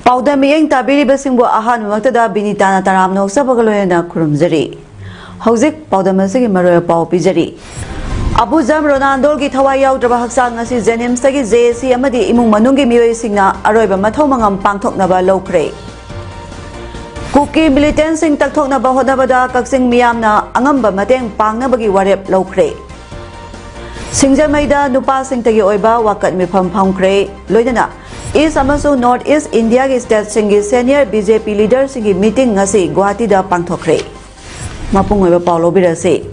Paodam miyeng tabiri basingbo ahan waktada binitana taram nok sabagaloyana kurumjari. Hauzik paodam asigi maroya pau pijari. Abu Jam Ronaldo ki thawai yaudraba haksang ngasi Jenims tagi JC amadi imung manunggi miyoi singna aroiba mathau mangam pangthoknaba lawkhre. Kuki militant sing takthoknaba hodnabada kaksing miyamna angamba mateng pangnabagi warep lawkhre. Singjamaida nupa sing tagi oiba wakat mifam phamkhre loinana East amasung North East India ki state singi senior BJP leader singi meeting ngasi Guwahati da pangthokre. Mapung oiba Paulo birase.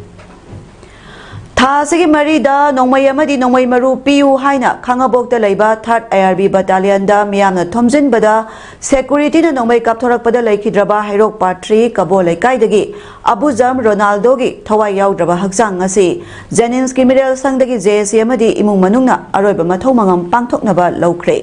Tha sigi mari da nongmai amadi nongmai maru piu haina khangabok da leiba 3rd IRB battalion da miyamna thomjin bada security na nongmai kapthorak pada laikhidraba hairok patri kabo laikai dagi Abu Jam Ronaldo gi thawai yaudraba haksang ngasi Jenims ki middle sang dagi JC amadi imung manungna aroiba mathau mangam pangthoknaba lawkhre.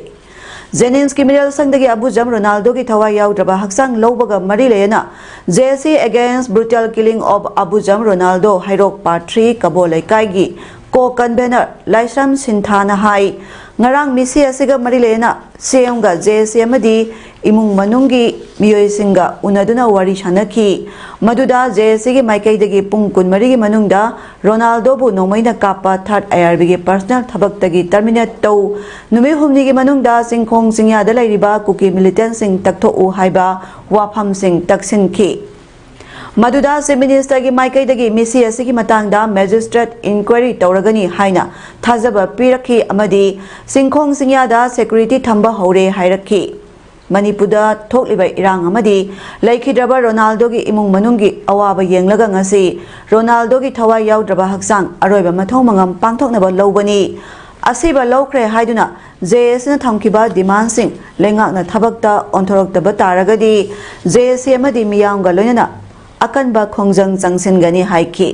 Jenims ki middle sang dagi Abu Jam Ronaldo ki thawai yaudraba haksang lawbaga mari leyana JC against brutal killing of Abu Jam Ronaldo hairok patri kabo laikai gi ko convener Laisam Sinthana hai ngarang misi asiga mari leyana seamga JC amadi imung manunggi miyoi singa unaduna wari shanaki maduda JC gi maikai dagi pung kun mari gi manungda Ronaldo bu nomaina kapa 3rd IRB gi personal thabak dagi terminate tau numi humni gi manungda singkhong singya da lairiba kuki militant sing taktho u haiba wafam sing taksin ki Maduda se minister gi maikai dagi misi asigi matangda magistrate inquiry tauragani haina thajaba pirakhi amadi singkhong singya da security thamba hore hairakhi Manipuda thokliba irang amadi laikhidraba Ronaldo gi imung manunggi awaba yenglaga ngasi Ronaldo gi thawai yaudraba haksang aroiba mathau mangam pangthoknaba lawbani asiba lawkhre haiduna JS na thamkiba demand sing lengakna thabakta onthoroktaba taragadi JS amadi miyamga loinana akanba khongjang changsingani haiki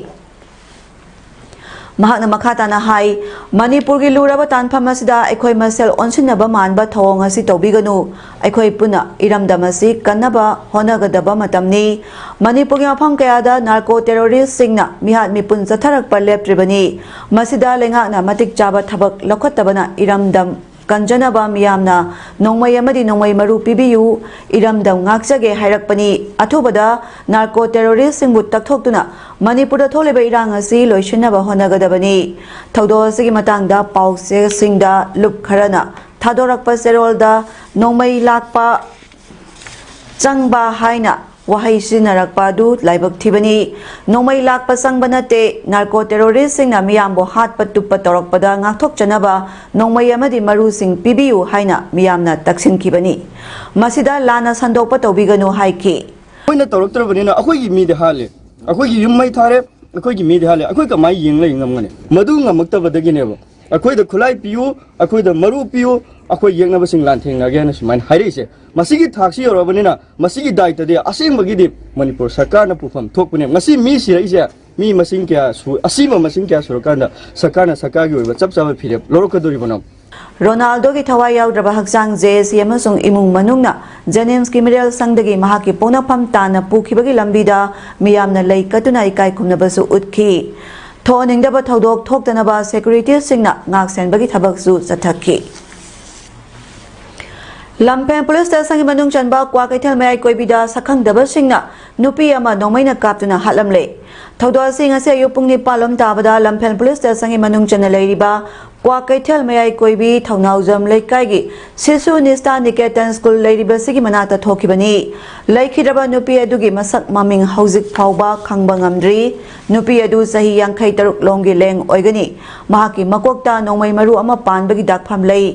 Mahakna makhatana hai Manipur gi luraba tanpham asida aikhoi masel onsinaba manba thawong asi tobiganu aikhoi puna iramdamasi kannaba honagadaba matamni Manipur gi mafam kayada narco terrorist singna mihat mipun chatharak par leptribani masida lengakna matik chaba thabak lokhattabana iramdam Kanjanaba miyamna nongmai amadi nongmai maru pibiyu iramdam ngakjage hairakpani athubada narco terrorist singbu takthokduna Manipurda tholeba irang asi loishinaba honagadabani thaudo asigi matangda pause singda lup kharana thadorakpa serolda nongmai lakpa changba haina wahai sinarakpa du laibak thibani nongmai lakpa sangba nate narco terrorist singna miyambo hatpa tuppa torakpada ngakthok chanaba nongmai amadi maru sing pibiyu haina miyamna taksin kibani masida lana sandokpa tobiganu haiki Oina toroktrabani na akoi gi mi de hale akoi gi yumai thare akoi gi mi de hale akoi ka mai yinglai ngamngane madu ngamaktabadagi neba akoi da khulai piyu akoi da maru piyu akoi yengnaba sing lantheng agena suman harise masigi thaksi yorobani masigi daita de asengbagi de Manipur sarkar na pufam thokpune ngasi mi siraise mi masing kya su asima masing kya surkanda sarkar gi oiba chapchaba phire lorokadori banam Ronaldo ki thawai yaudraba haksang JC amasung imung manungna Jenims ki middle sangdagi mahaki ponapam tana pukhibagi lambida miyamna laikatuna ikai khumnabasu utkhi thoningdaba thodok thoktanaba security singna ngaksenbagi thabaksu chathakhi Lampen police station ki manung chanba kwa kaithal mai koibida sakhangdaba singna nupi ama nongmaina kaptuna hatlamle thodo sing ase ayupung ni palom tabada Lampen police station ki manung chana leiriba kwa kaithal mai koibi thaunaujam leikai gi Sisu Nista Niketan school leiriba sigi manata thokibani laikhidraba nupi adugi masak maming hauzik phauba khangba ngamdri nupi adu sahi 53 longgi leng oigani mahaki makokta nongmai maru ama panbagi dakpham lei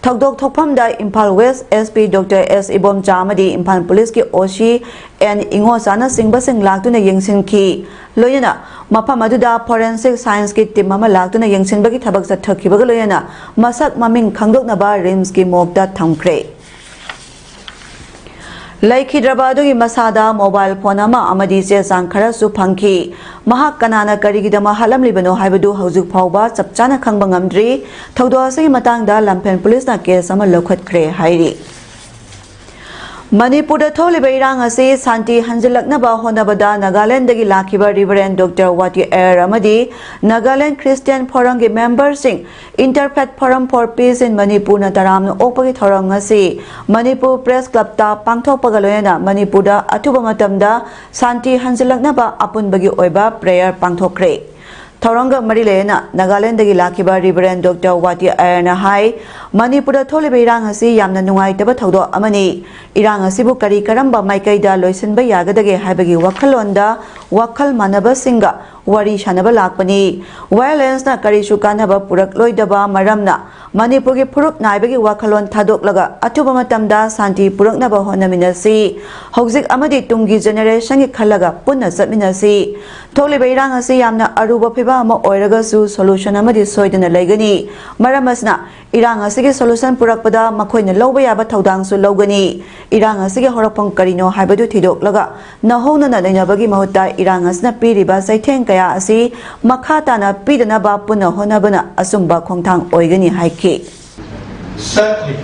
Thogdok Thokpamda Impal West SP Dr. S. Ibom Chamadi Impal Police ki Oshi and Ingo Sana Singbasing Laktuna Yengsin ki Loyana Mapamaduda Forensic Science ki Timama Laktuna Yengsin Bagi Tabak sa Turkey Bagaloyana Masak Maming Kangdok Naba Rims ki Mokda Thamkre Laikhidrabadu Masada mobile phone ama amadi se sangkhara su phangki mahak kanana karigidama halam libano haibadu haujuk phawba chapchana khangba ngamdri thawdo asigi matangda lampen police na case ama lokhatkre hairi Manipur tholiba irang ase santi hanjilaknaba honabada Nagaland dagi lakhiba Reverend Dr. Wati Air amadi Nagaland Christian Forum ge members sing Interfaith Forum for Peace in Manipur na taram okpagi thorang ase Manipur Press Club ta pangthokpaga loyana Manipur da atuba matamda santi hanjilaknaba apunbagi oiba prayer pangthokre Thoranga Marilena, Nagaland dagi lakhiba Reverend Dr. Wati Air na hai Manipur tholiba irang ase yamna nungai taba thawdo amani irang asibu kari karamba maikaida loisinba yagadage haibagi wakhalonda wakhal manaba singa wari shanaba lakpani violence na kari shukanaba purak loidaba maramna Manipur gi phuruk naibagi wakhalon thadoklaga atuba matamda santi puraknaba honaminasi hojik amadi tungi generation gi khalaga punna satminasi tholiba irang ase yamna aruba phiba ama oiraga su solution amadi soidana laigani maramasna irang asigi solution purakpada makhoina lawba yaba thaudang su lawgani irang asigi horapong karino haibadu thidoklaga nahona na lainabagi mahutta irang asna piriba saitheng kaya asi makhata na pidana ba punna honabana asumba khongthang oigani haiki Sadly,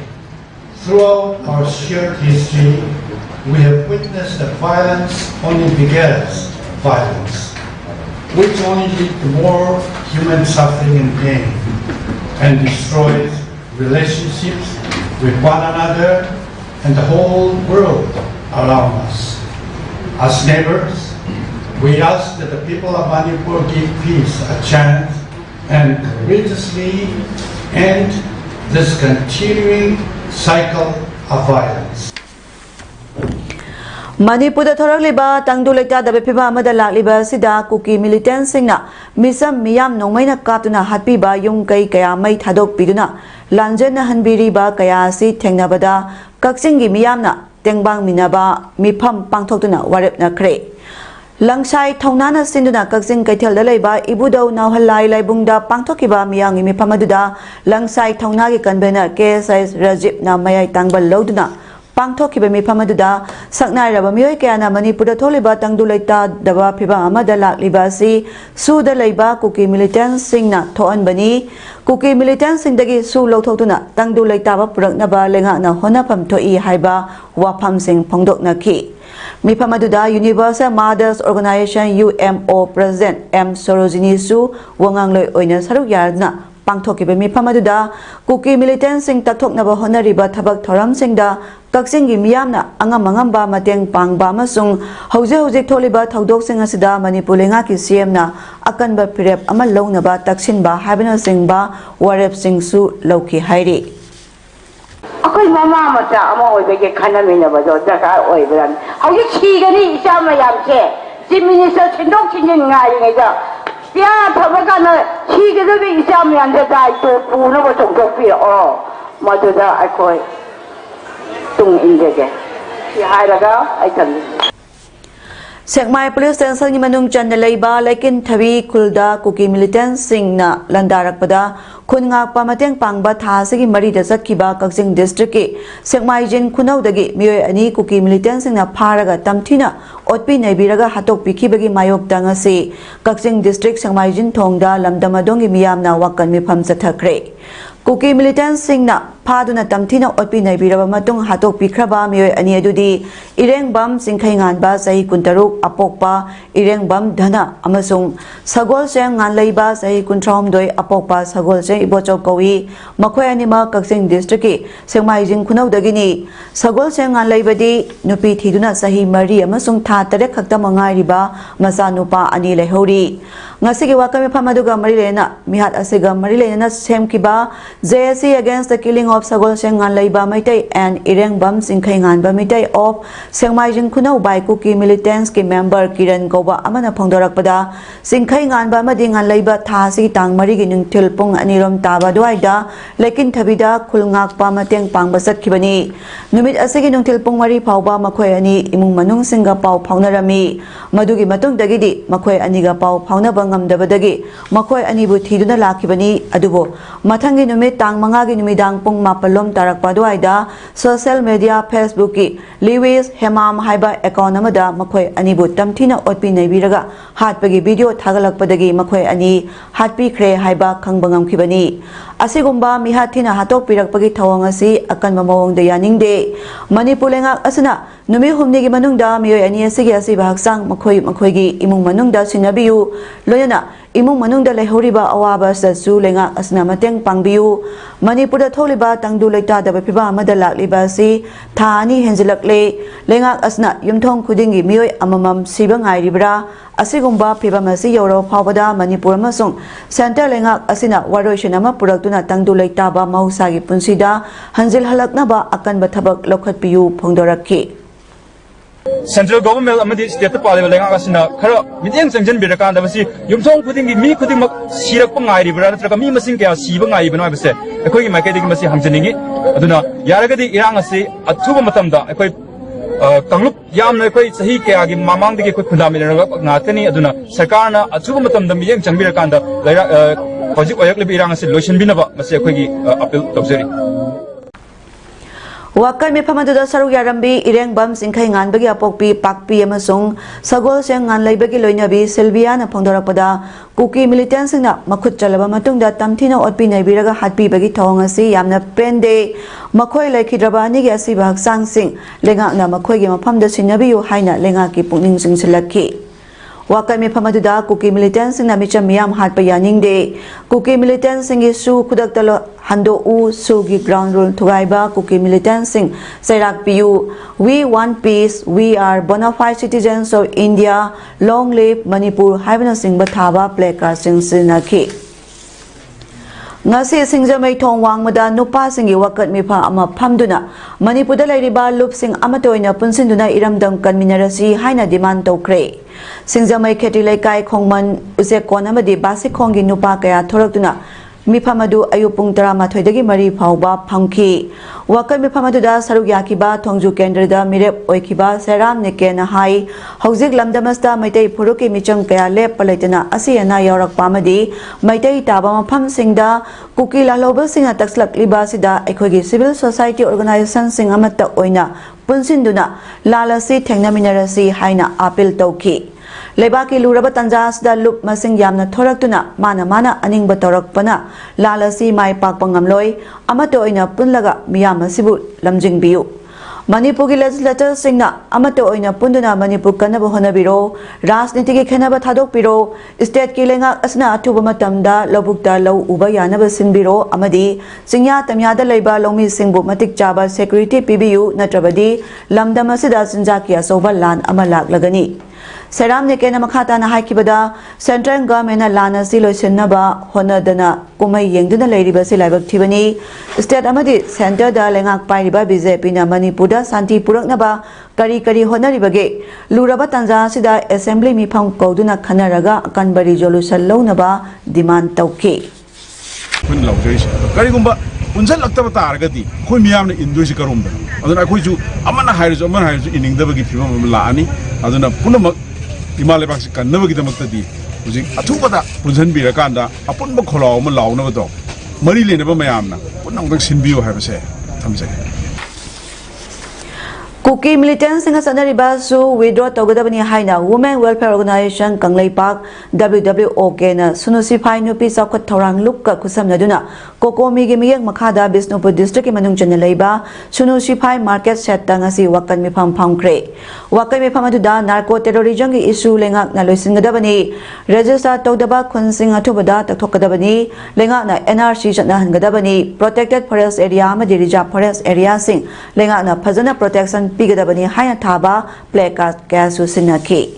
throughout our shared history, we have witnessed that violence only begets violence, which only leads to more human suffering and pain, and destroys relationships with one another and the whole world around us. As neighbors, we ask that the people of Manipur give peace a chance and courageously end this continuing cycle of violence. Manipur thoraliba tangduleta da bepiba amada lakliba sida kuki militant singna misam miyam nongmaina katuna hatpiba yung kai kaya mai thadok piduna lanjana hanbiriba kaya si thengnabada kaksingi miyamna tengbang minaba mifam pangthokduna warepna khre Langsai Taunana Sinduna Kaksing Kaitel Dalaiba Ibudo Nauhalai Laibungda Pangtokiba Miyangi Mipamaduda Langsai Taunagi Convener KSI Rajib na Mayai Tangbal Loduna Pangtokiba Mipamaduda Saknai Raba Mioy Kayana Manipur Toliba Tangdulaita Daba Piba Amada Libasi Suda Laiba Kuki Militant Singna Toan Bani Kuki Militant Singdagi Su Lototuna Tangdulaita Puraknaba Lenga na Honapam Toi Haiba Wapam Sing Pongdok Naki Mipamaduda Universal Mothers Organization UMO President M. Sorojini Su Wangangloi Oina Saruk Yarna Pangthokiba Mipamaduda Kuki Militant Sing Taktoknaba Honariba Thabak Thoram Singda Kaksingi Miyamna Angamangamba Mateng Pangba Masung Hauze Tholiba Thaudok Sing Asida Manipur Lenga ki CM na Akanba Pirep Ama Longnaba Taksinba Habina Singba Warep Sing Su Loki Hairi Ako'y mamamata ama oibege kanamina daka oiberan. Hawik chigani isa mayamche. Si minister chindok chingin ngai ngaida. Pia thabaga na chigadabi isa mayamche dai to puna ba chongchok pi maduda akoi tung ingege. Si hairaga ai thamni. Sekmai Police Station Manung Chandelaiba Laikin Thavi Kulda Kuki Militant Singna Landarakpada Kunga Pamateng Pangba Thasigi Marida Satkiba Kaksing District Sekmai Jin Kunaudagi Mioy Ani Kuki Militant Singna Paraga Tamtina Otpi Nebiraga Hatok Pikibagi Mayok Dangasi Kaksing District Sekmai Jin Thongda Lamdamadongi Miyamna Wakan Mipam Sathakre Kuki Militant Singna Paduna Tamtina Otpi Nebiraba Matung Hatok Pikraba Mioy Ani Adudi Ireng Bam Singkhainganba Sahi Kuntaruk Apokpa Ireng Bam Dhana Amasung Sagol Seng Nganleiba Sahi Kuntramdoi Apokpa Sagol Seng Ibochok Kawi Makhoi Anima Kaksing District Sekmai Jin Kunaudagini Sagol Seng Nganleibadi Nupi Thiduna Sahi Mari Amasung Tha Tarek Khakta Mangai Riba Masa Nupa Ani Lehori ngasigi wakam pham aduga mari lena mihat asiga mari lena semkiba JSC against the killing of Sagol Sengan Leiba Maitai and Ireng Bam Singkhai Ngan Ba Maitai of Sengmai Jing Khunau Bai Kuki militants ki member Kiran Goba Amana Phongdorakpada Singkhai Ngan Ba Madi Ngan Leiba Thasi Tang Mari gi Nungthil Pung Anirom Taba Duaida Lekin Thabida Khulngak Pa Mateng Pangba Satkibani Numit asigi Nungthil Pung Mari Phauba Makhoi ani imung manung singa pau phaunarami madugi matung dagidi makhoi aniga pau phaunaba ngamdabadagi makhoi anibu thiduna lakhibani adubo mathangi numit tang manga gi numidang pung mapalom tarakpa duaida social media Facebook ki Lewis Hemam haiba account amada makhoi anibu tamthina otpi naibiraga hatpagi video thagalakpadagi makhoi ani hatpi khre haiba khangbangam khibani asigumba mihathina hatok pirakpagi thawang asi akanba mawong da yaningde Manipur lengak asana numi humni gi manungda miyoi ani asigi asiba haksang makhoi gi imung manungda sinabiyu loyana imung manungda lehoriba awaba sasu lenga asna mateng pangbiyu Manipurda tholiba tangdu leita da phiba amada lakliba si thani henjilakle lenga asna yumthong khudingi miyoi amamam siba ngairibra asigumba phiba masi yoro phawada Manipur amasung center lenga asina waroi ama puraktuna tangdu leita ba mausa gi punsida hanjil halakna ba akanba thabak lokhatpiyu phongdorakhi Central government amadi state parliament lenga kasina khara mityang changjan birakan da basi yumthong khudingi mi khuding sirak pangai ribra natraga mi masing kya siba ngai bana base ekoi market gi masi hangjaningi aduna yaragadi irang asi athuba matamda ekoi kanglup yamna ekoi sahi kya gi mamang digi ekoi khunda milaraga ngatani aduna sarkarna athuba matamda mityang changbirakan da laira hojik oyak libi irang asi lotion binaba basi ekoi gi appeal tawjari Wakai Mipamadu Saru Yarambi, Ireng Bam Singkhai Ngan Bagi Apokpi, Pakpi Amasung, Sagol Seng Ngan Laibagi Loinabi, Sylvia na Phongdorakpada, Kuki militants na Makut Chalaba Matungda Tamthina Otpi Naibiraga Hatpi Bagi Thawangasi Yamna Pende, Makhoi Laikhidraba Nigi Asiba Haksang Sing, Lenga na Makhoi gi Maphamda Sinabiyu Haina Lenga ki Pungning Sing Silakhi. Wakai Mipamaduda Kuki militants na Micham Miyam Hatpa Yaningde, Kuki militants Singi Su Kudaktalo Hando U Sugi ground rule Thugaiba Kuki militants Sing Sairak Piyu. We want peace. We are bona fide citizens of India. Long live Manipur. Haibana Singh Bathaba Placard Sing Sinakhi. Ngasi Singjamai Thong Wangmada Nupa Singi Wakat Mipa Ama Phamduna Manipurda Lairiba Lup Sing Amatoina Punsinduna Iramdam Kanminarasi Haina demand Tokre Singjamai Kheti Laikai Khongman Usekon Amadi Basi Khongi Nupa Kaya Thoraktuna Miphamadu Ayupung Taramathoidagi Mari Phauba Phamki Wakat Miphamadu Saruk Yakiba Thongju Kendrada Mirep Oikiba Seram Nikena Hai Hojik Lamdamasta Maitai Phuruki Michang Kaya Lep Palaitana Asiana Yorak Pamadi Maitai Taba Mapham Singda Kuki Laloba Singa Takslak Libasida Ekhogi Civil Society Organization Sing Amata Oina Punsinduna Lalasi Thengnaminarasi Haina Appeal Tauki Lebaki Luraba Tanjasda Lup Masing Yamna Thoraktuna Mana Aning Batorakpana Lalasi Mai Pakpangamloi Amato Oina Punlaga Miyama Sibu Lamjing Biu Manipur legislator Singna Amato Oina Punduna Manipur Kanaba Honabiro Rasnitiki Khenaba Thadok Biro State Kilenga Asna Atuba Matamda Lobukta Low Uba Yanaba Sinbiro Amadi Singya Tamyada Leba Lomi Singbu Matik Jaba Security PBU Natrabadi Lamdamasida Sinjaki Asoba Lan Amalak Lagani Seram Nikena Makata na Haikibada Central Government Lana Silo Sinaba Honadana Kumai Yengduna Lady Basi Labak Tivani State Amadi Center da Lengak Pariba BJP na Manipurda Santi Puraknaba Kari Honaribage Luraba Tanza Sida Assembly Mipam Koduna Kanaraga Kanbari Resolution Lownaba demand Tauki. Unjal lakta bataragati khoi miyam na indoi karumda aduna khoi ju amana hairu iningda bagi phima laani aduna punamak imale bak kannabagi damaktadi uji athubada punjan birakanda apunba kholaw ma lawna bado mari lenaba mayamna punang dak sinbiyo haibase thamjai Kuki militants Singa Sanariba Su withdraw Togadabani Haina Women Welfare Organization Kanglai Park WWOK na Sunusifai Nupi Sakot Torang Lukka Kusam Naduna Koko Migi Miyang Makada Bisnupur District Manung Chanalaiba Sunusifai Market Set Tangasi Wakan Mipam Pamkre Wakan Mipamaduda Narco Terrorism issue Lengak na Lusingadabani Register Togdaba Kunsing Atubada Takokadabani Lengak na NRC Chanahan Gadabani Protected Forest Area Madirija Forest Area Sing Lengak na Pazana Protection Pigadabani Haina Thaba Placard Kasu Sinaki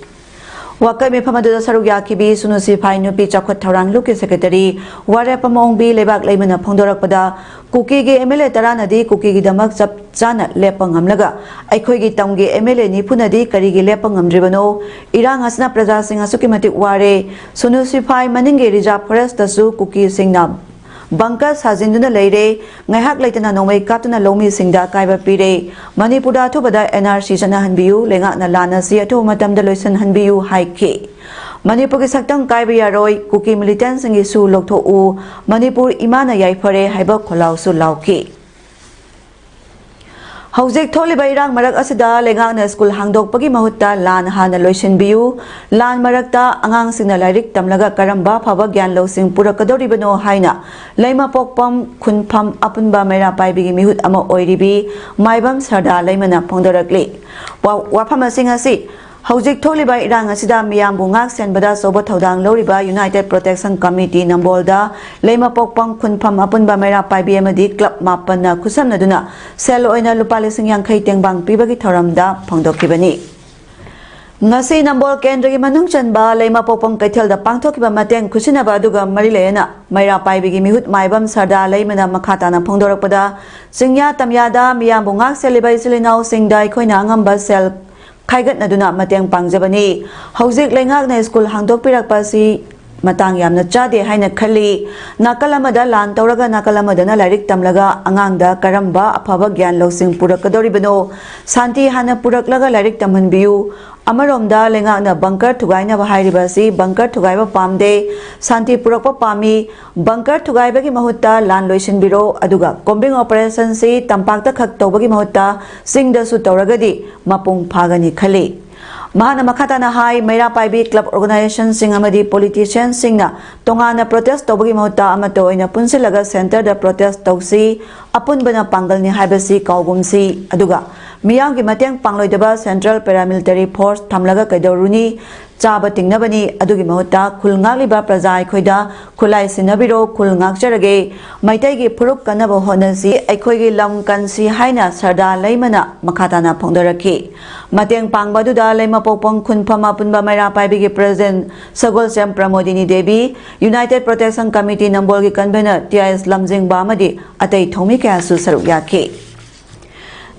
Wakai me phamadu saruk yakibi sunusi phai nupi chakhot thorang luki secretary ware pamong bi lebak leimana phongdorak pada kuki gi MLA taranadi kuki gi damak chap chana lepang amlaga aikhoi gi tamgi MLA ni phunadi kari gi lepang amdribano irang asna praja sing asuki matik ware sunusi phai maningi reserve forest tasu kuki singna Bangka Sajinduna Leire, Nahak Latana Nomay Katana Lomi Singda Kaiba Pire, Manipura Tubada NRC Sana Hanbiu, Lenga Nalana Siato Matam Deloisan Hanbiu Haike. Manipur Saktang Kaiba Roy, Kuki Militants and Gisu Lokto U, Manipur Imana Yaipare, Haiba Kolau Sulauki. Haujek Toli Bairang Marak Asida, Lenga School Hangdok Pagi Mahuta, Lan Hana Loisan Biu, Lan Marakta, Angang Sinalarik, Tamlaga Karamba, Pava Gyanlo Sing Purakadori Bano Haina, Laima Pokpam, Kunpam, Apunba Mera Pai Bigi Mihut Ama Oiribi, Maibam Sarda, Laimana Pondorakli. Wapama Singasi, Haujek Toli Bairang Asida, Miam Bungak, Senbada Sobotodang Loriba, United Protection Committee, Nambolda, Laima Pokpam, Kunpam, Apunba Mera Pai BMD, Club Mapana, Kusam Naduna, Selo Oina Lupalising Yang Kaiting Bang Pibagi Thoramda, Pongdokibani. Ngasi Nambol Kendri Manung Chanba, Laima Popong Kaitel the Pangtokiba Mateng, Kusinaba Duga, Marilena, Maira Pai Bigi Mihut, Maibam Sarda, Laimana Makatana Pongdorapada, Singya Tamyada, Miam Bungak, Celibai Silinao, Singdai Koinangam Basel. Kaigat na duna mateng pangjabani hauzik lengak na school hangdok pirak pasi matang yamna chade haina khali nakalamada lan tawraga nakalamada na larik tamlaga angangda karamba aphaba gyan losing purakadori bano santi hana puraklaga larik tamhanbiu Amaromda lengak na bunker thugaina ba hairibasi bunker thugaiba pamde santi purakpa pami bunker thugaiba gi mahutta lan loisin biro aduga combing operation si tampakta khak tawbagi mahutta singda su tawragadi mapung phagani khali Mahana Makatana Hai, Maira Paibi Club Organization Sing Amadi Politicians Singna, Tongana protest Tobagi Mota Amato in a Punsilaga Center the protest Tosi, Apun Bana Pangal ni Habasi Kaugumsi, Aduga, Miyangi Matang Pangloidaba Central Paramilitary Force, Tamlaga Kadoruni, Chaba Tingnabani, Adugi Mota, Kulnaliba Prazai Koida, Kulai Sinabiro, Kulngak Jarage, Maitagi Puruk Kanabo Honasi, Ekoigi Lam Kansi Haina, Sarda Laimana, Makatana Pondaraki, Matang Pangbaduda Lema Popong Kunpama Punba Maira Paibigi President Sagol Sem Pramodini Devi, United Protection Committee Nambolgi Convener T.I.S. Lamjing Bamadi, Atay Thomi Kasu Saruyaki.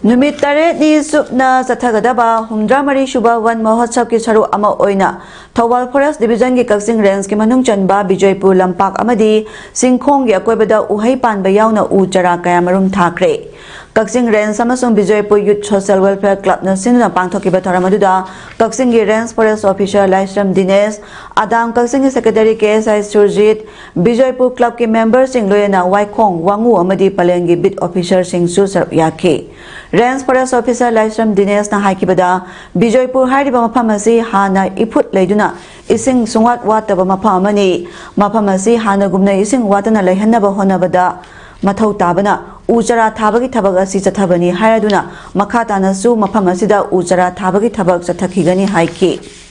Numit Tare ni Supna Sathagadaba, Humdramari Shuba One Mahotsav ki Saru Ama Oina, Tawal Forest Division ki Kaksing Rens ki Manung Chanba, Bijoypur Lampak Amadi, Singkhong ya Kwebada Uhai Pan Bayauna Ujara Kayamarum Thakre. Kaksing Rens Samasung Bijoypur Youth Social Welfare Club na Sinuna Pangthoki Batharamaduda, Kaksing Rens Forest Officer Laisram Dines, Adam Kaksing Secretary KSI Surjit, Bijoypur Club ki members Sing Loyana Waikong, Wangu Amadi Palengi Bit Officer Sing Susar Yaki. Rens Forest Officer Laisram Dines na Haikibada, Bijoypur Hariba Mapamasi Hana Iput Laiduna, Ising Sungwat Wataba Mapamani, Mapamasi Hana Gumna Ising Watana Lahanaba Honabada, Mathau Tabana, Ujara Tabagi Tabagasi Satabani Hayaduna, Makata Nasu Mapamasida Ujara Tabagi Tabak Satakigani Haiki.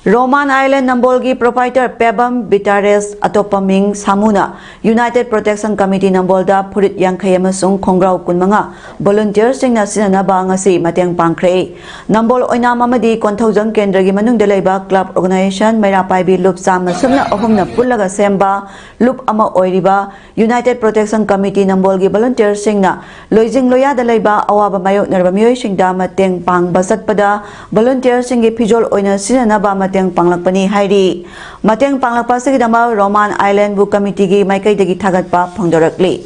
Roman Island Nambolgi Proprietor Pebam Bitares Atopaming Samuna United Protection Committee Nambolda Purit Yankhayamasung Kongrau Kunmanga Volunteers Sing na Sinanaba ngasi Mateng Pangkre Nambol Oina Mamadi Konthojang Kendragi Manung Delaiba Club Organization Maira Paibi Loop Sam Sumna Ohumna Pulaga Semba Loop Ama Oiriba United Protection Committee Nambolgi Volunteers Sing na Loijing Loya Delaiba Awaba Mayok Narbamoy Singda Mateng Pang Basatpada Volunteers Singi Pijol Oina Sinanaba Mateng Panglakpani Hairi Mateng Panglakpasi Dama Roman Island Bu Committee gi Maikai Dagi Thagatpa Phongdorakli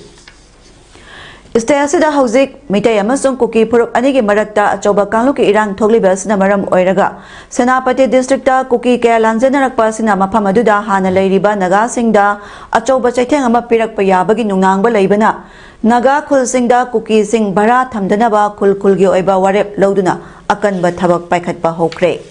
Stayasida Hauzik Mitai Amasung Kuki Puruk Anigi Marakta Achoba Kangluki Irang Toglibas Namaram Oiraga Senapati Districta Kuki Kaya Lanjanarakpa Sina Mapamaduda Hana Leiriba Naga Singda Achoba Chaiteng Ama Pirak Payabagi Nungangba Leibana Naga Khul Singda Kuki Sing Bara Thamdanaba Khul Khulgi Oiba Warep Loduna Akanba Thabak Paikhatpa Hokre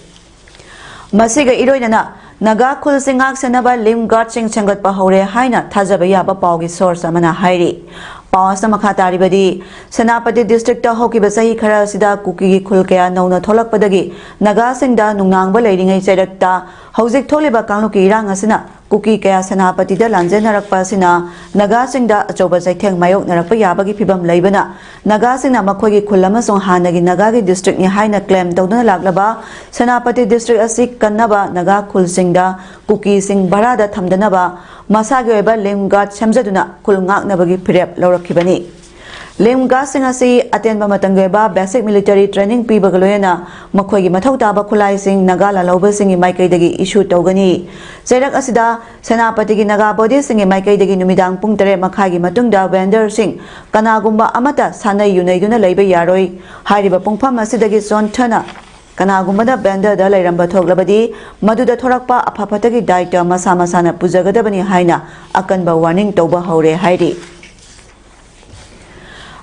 Masiga Iroinana Naga Khul Singak Senaba Lim Guard Sing Sengatpa Hore Haina Thajabaya Paugi source Amana Hairi Pawasna Makatari Badi Senapati District Hoki Basahi Kara Sida Kuki Kulkaya Nona Tolak Padagi Naga Singda Nungang Balading a Sedakta Hauzik Toliba Kanuki Rangasina kuki kaya senapati da lanjenarakpa sina naga singda achoba saitheng mayok narakpa yabagi phibam leibana naga singna makhogi khul amasong hanagi naga gi district ni haina claim tawduna laglaba senapati district asi kannaba naga khul singda kuki sing barada thamdanaba masagi oiba lemgat semjaduna khul ngaknabagi phirep lawrakhibani lemga singasi atenba matangeba basic military training pibagaloyana makhogi mathau taba khulai sing nagala lawba singi maikai dagi issue tawgani jairak asida senapati gi naga body singi maikai dagi numidang pung 3 makhagi matungda vendor sing kanagumba amata sanai yunai duna leiba yaroi hairiba pungpham asidagi zone thana kanagumba vendor da lairamba thoglabadi maduda thorakpa apapatagi daita masa masana pujagadabani haina akanba warning tawba haure hairi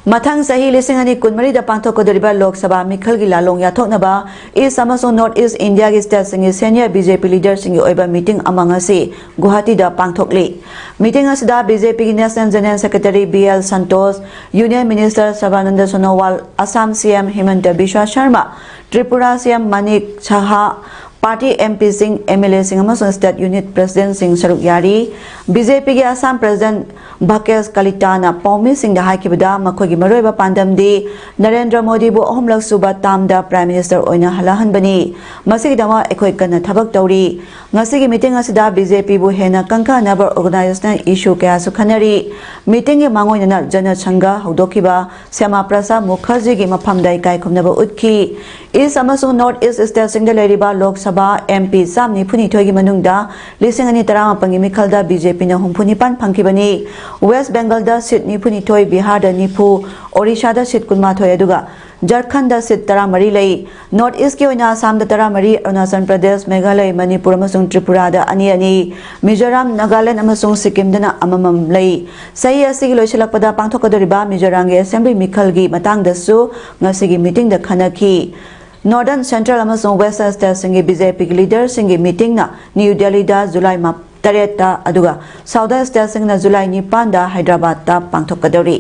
Mathang sahi lising ani kunmari da pangthokadoriba Lok Sabha Mikhal gi lalong yathoknaba East Amasong North East India gi state singi senior BJP leader singi oiba meeting amang asi Guwahati da pangthokli meeting asida BJP gi National General Secretary BL Santos Union Minister Sabananda Sonowal Assam CM Himanta Biswa Sharma Tripura CM Manik Saha Party MP Singh MLA Singh Amasong State Unit President Singh Saruk Yari BJP gi Assam President Bhakesh Kalitana Paumi Singh da haikibada makhogi maroiba pandamdi Narendra Modi bu ahumlak suba tamda Prime Minister oina halahan bani masigi dama ekoi kana thabak tawri ngasigi meeting asida BJP bu hena kanka nabar organizational issue kaya su khanari meeting gi mangoina na jana changa haudokiba Syama Prasad Mukherjee gi maphamdai kai khumnaba utki East Amasong North East State Singh da leriba Lok Sabha MP Samni Phuni Thoi gi manungda lising ani tarama pangi mikhalda BJP na humphuni pan phangkibani West Bengal da seat Nipuni Toy Bihar da Nipu Odisha da seat Kunma Toy aduga Jharkhand da seat Taramari lei North East ki oina Assam da Taramari Arunachal Pradesh Meghalaya Manipur amasung Tripura da ani Mizoram Nagaland amasung Sikkim da na amamam lei sahi asigi loisilakpada pangthokadoriba Mizoram gi Assembly Mikhal gi matang da su ngasigi meeting da khanaki Northern Central amasung Western State singi BJP leader singi meeting na New Delhi da July Tareta aduga Southern State Singna July ni Panda Hyderabad ta pangthokadori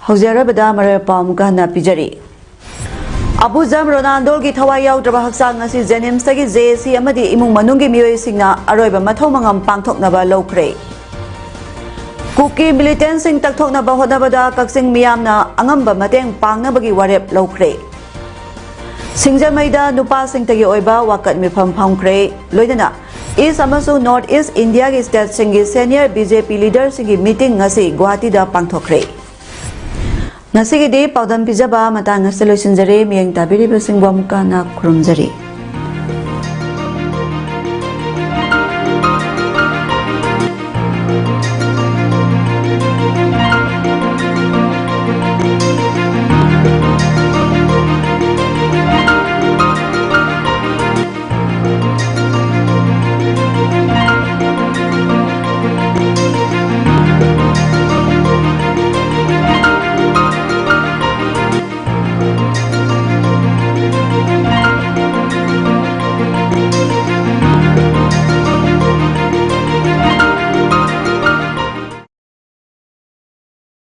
Haujarabada mare pamukana pijari Abu Jam Ronaldo gi thawai yaudraba haksang ngasi Jenims tagi JC amadi imung manunggi miyoi singna aroiba mathau mangam pangthoknaba lokre Kuki militant sing takthoknaba hodnabada kaksing miyamna angamba mateng pangnabagi warep lokre Singjamaida nupa sing tagi oiba wakat mifam phangkre loidana East Amasong North East India gi state singi senior BJP leader singi meeting ngasi Guwahati da pangthokre ngasi gi de paudam pijaba matang ngasi loisinjare miyeng tabiri basing bomka na khurumjari